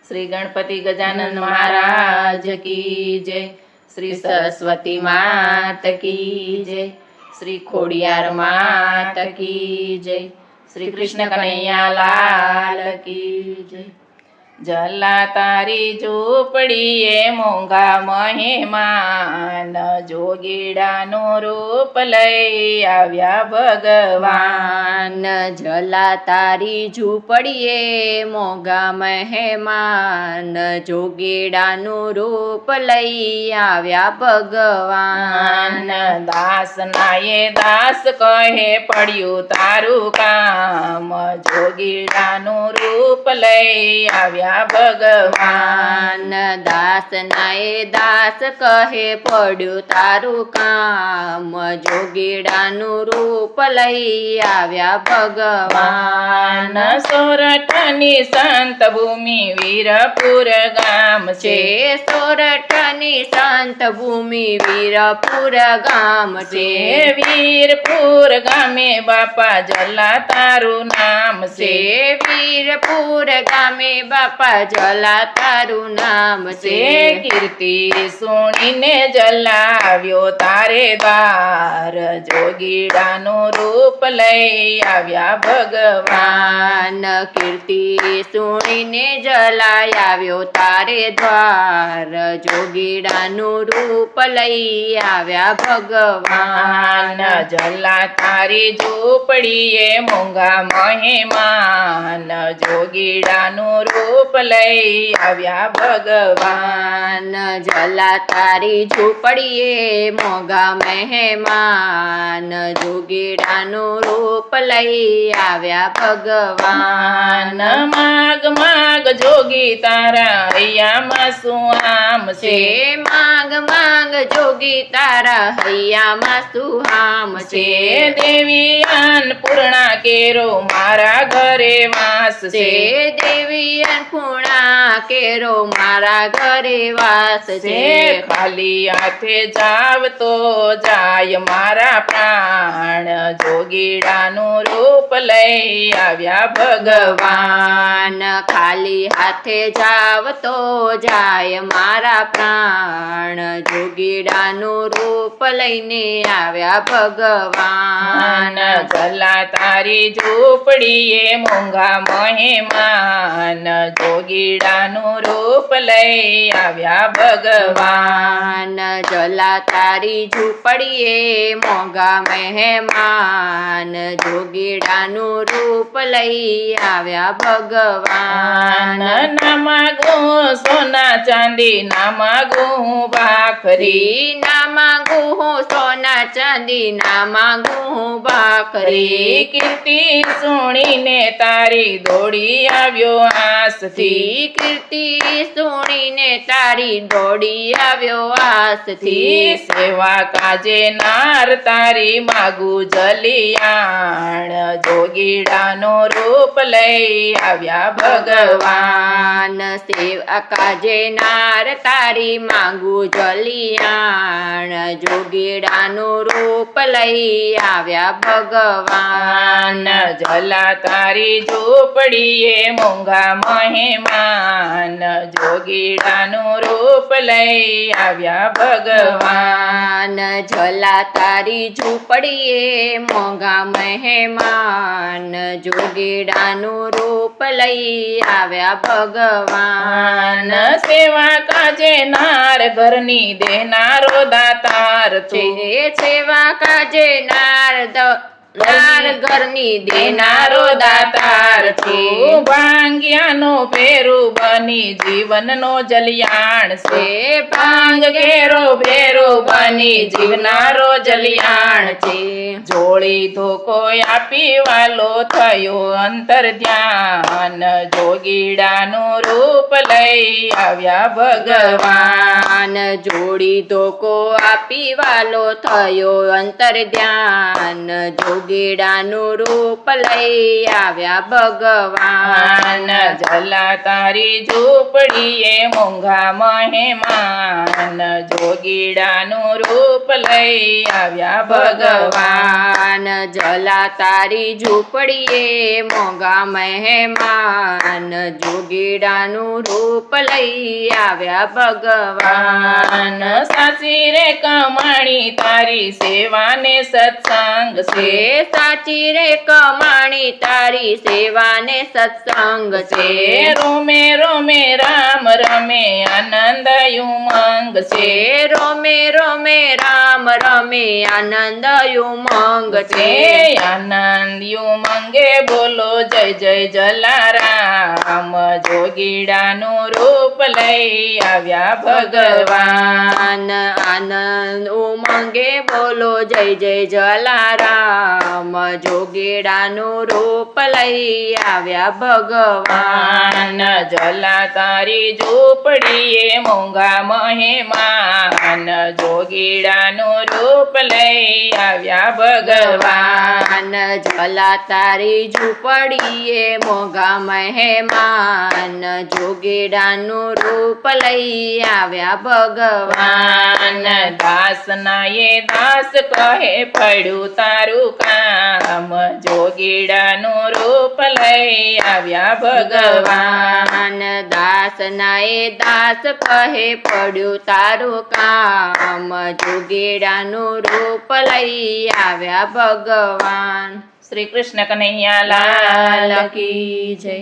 श्री गणपति गजानन महाराज की जय। श्री सरस्वती मात की जय। श्री खोडियार मात की जय। श्री कृष्ण कन्हैया लाल की जय। जला तारी झूपड़ीए मोंघा महेमान, जोगीडाનું રૂપ લઈ આવ્યા ભગવાન। જલા તારી ઝૂંપડીએ મોંઘા મહેમાન, જોગીડાનું રૂપ લઈ આવ્યા ભગવાન। દાસનાએ દાસ કહે પડ્યું તારું કામ, જોગીડાનું રૂપ લઈ આવ્યા ભગવાન। દાસનાએ દાસ કહે પડ્યું તારું કામ, જોગીડાનું રૂપ લઈ આવ્યા ભગવાન। સોરઠની સંત ભૂમિ વીરપુર ગામ છે, સોરઠની સંત ભૂમિ વીરપુર ગામ છે। વીરપુર ગામે બાપા જલા તારું નામ છે, વીરપુર ગામે બાપા જલા તારું નામ છે। કીર્તિ સુણીને જલાવ્યો તારે દ્વાર, જોગીડાનું રૂપ લઈ આવ્યા ભગવાન। કીર્તિ સુણીને જલાઈ આવ્યો તારે દ્વાર, જોગીડાનું રૂપ લઈ આવ્યા ભગવાન। જલા તારી ઝૂંપડીએ મોંઘા મહેમાન, જોગીડાનું રૂપ લઈ આવ્યા ભગવાન। જલા તારી ઝૂંપડીએ મોંઘા મહેમાન, જોગીડાનું રૂપ લઈ આવ્યા ભગવાન। માગ માગ જોગી તારા હૈયામાં શું આમ છે, માગ માગ જોગી તારા હૈયામાં શું આમ છે। દેવી અન્નપૂર્ણા કેરો મારા ઘરે વાસ છે, દેવી અન્નપૂર્ણા કેરો મારા ઘરે વાસ છે। ખાલી હાથે જાવ તો જાય મારા પ્રાણ, જોગીડાનું રૂપ લઈ આવ્યા ભગવાન। ખાલી હાથે જાવ તો જાય મારા પ્રાણ, જોગીડાનું રૂપ લઈને આવ્યા ભગવાન। જલા તારી ઝૂંપડીએ મોંઘા મહેમાન, જોગીડાનું રૂપ લઈ આવ્યા ભગવાન। જલા તારી ઝૂંપડીએ મોંઘા મહેમાન, જોગીડાનું રૂપ લઈ આવ્યા ભગવાન। ના માગું સોના ચાંદી, ના માગું ભાખરી, ના માંગુ હું સોના ચાંદી, ના માંગુ હું ભાખરી। કીર્તિ સુણીને તારી દોડી આવ્યો આસથી, કીર્તિ સુણીને તારી દોડી આવ્યો આસથી। સેવા કાજે નાર તારી માગુ જલિયાણ, જોગીડાનું રૂપ લઈ આવ્યા ભગવાન। સેવા કાજે નાર તારી માંગુ જલિયાણ, જોગીડાનું રૂપ લઈ આવ્યા ભગવાન। જલા તારી ઝૂંપડીએ મોંઘા મહેમાન, જોગીડાનું રૂપ લઈ આવ્યા ભગવાન। જલા તારી ઝૂંપડીએ મોંઘા મહેમાન, જોગીડાનું રૂપ લઈ આવ્યા ભગવાન। સેવા કાજે નાર ઘરની દેનારો દાતાર છે, સેવા કાજે નાર ઘરની દેનારો દાતાર છે। ભાંગ્યાનો ભેરું બની જીવનનો જલિયાણ છે, ભાંગ ઘેરો ભેરું બની જીવનારો જલિયાણ છે। જોડી ધોકો આપી વાલો થયો અંતર ધ્યાન, જોગીડાનું રૂપ લઈ આવ્યા ભગવાન। જોડી ધોકો આપી વાલો થયો અંતર ધ્યાન, જોગીડાનું રૂપ લઈ આવ્યા ભગવાન જલા તારી ઝૂંપડીએ મોંઘા મહેમાન જોગીડાનું રૂપ લઈ આવ્યા ભગવાન જલા તારી ઝૂંપડીએ મોંઘા મહેમાન જોગીડાનું રૂપ લઈ આવ્યા ભગવાન સાચી રે કમાણી તારી સેવાને સત્સંગ છે સાચી રે કમાણી તારી સેવાને સત્સંગ છે રોમે રોમે રામ રમે આનંદ ઉમંગ છે રોમે રોમે રામ રમે આનંદ ઉમંગ છે આનંદ ઉમંગે બોલો જય જય જલારામ જોગીડાનું રૂપ લઈ આવ્યા ભગવાન આનંદ ઉમંગે બોલો જય જય જલારામ જોગીડાનું રૂપ લઈ આવ્યા ભગવાન જલા તારી ઝૂંપડીએ મોંઘા મહેમાન જોગીડાનું રૂપ લઈ આવ્યા ભગવાન જલા તારી ઝૂંપડીએ મોંઘા મહેમાન જોગીડાનું રૂપ લઈ આવ્યા ભગવાન દાસના એ દાસ કહે પડ્યું તારું કામ જોગીડાનું રૂપ લઈ આવ્યા ભગવાન દાસના એ દાસ કહે પડ્યું તારું કામ જોગીડાનું રૂપ લઈ આવ્યા ભગવાન શ્રી કૃષ્ણ કનૈયા લાલ કી જય.